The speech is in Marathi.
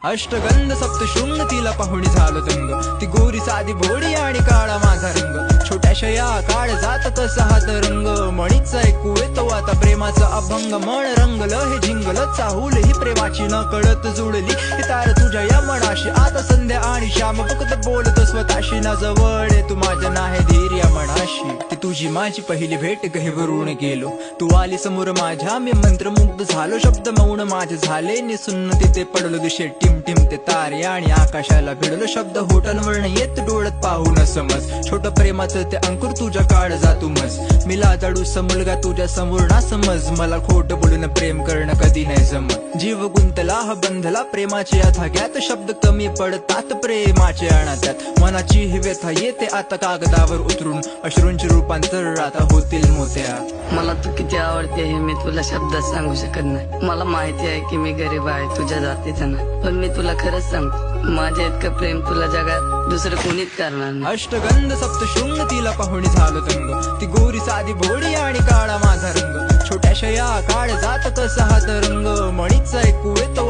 अष्टगंध सप्तशृंग तिला पाहुणी झालो दंग, ती गोरी साधी भोळी आणि काळा माझा रंग, छोट्याशा या काळ जात कसा हात रंग, मणीच ऐकू येतो आता प्रेमाचा अभंग, मन रंगलं हे जिंगलं चाहूल ही प्रेमाची न कळत जुळली ही तार तुझ्या या मनाशी, आता संध्या आणि श्याम फक्त बोलतो स्वतःशी, ना जवळ तू माझ्या नाही धीर या मनाशी, ती तुझी माझी पहिली भेट गहिवरून गेलो, तू आली समोर माझ्या मी मंत्रमुग्ध झालो, शब्द मौन माझे झाले निसुन्न, तिथे पडलो दिशे टिम टिम ते तारे आणि आकाशाला भिडलो, शब्द होटांवरनं येत डोळ्यात पाहून समज, छोट प्रेमाचं ते अंकुर तुझ्या काळ जातू मज, मी लाजाडूसा मुलगा तुझ्या समोर ना समज, मला खोट बोलून प्रेम करणं कधी नाही जमत, जीव गुंतला हा बंधला प्रेमाच्या या धाग्यात, शब्द कमी पडतात प्रेमाचे अनाथ्यात, मनाची ही व्यथा येते आता कागदावर उतरून, अश्रूंचे रूपांतर आता होतील मोत्या. मला तू किती आवडते हे मी तुला शब्दात सांगू शकत नाही, मला माहिती आहे की मी गरीब आहे तुझ्या जातीचा नाही, पण मी तुला खरंच सांगतो माझे इतकं प्रेम तुला जगात दुसरं कोणीच करणार नाही. अष्टगंध सप्तशृंग तिला पाहुणी झालो दंग, ती गोरी साधी भोळी आणि काळा माझा रंग, छोट्याशा या काळ जात कसा हात रंग, मणीच ऐकू येतो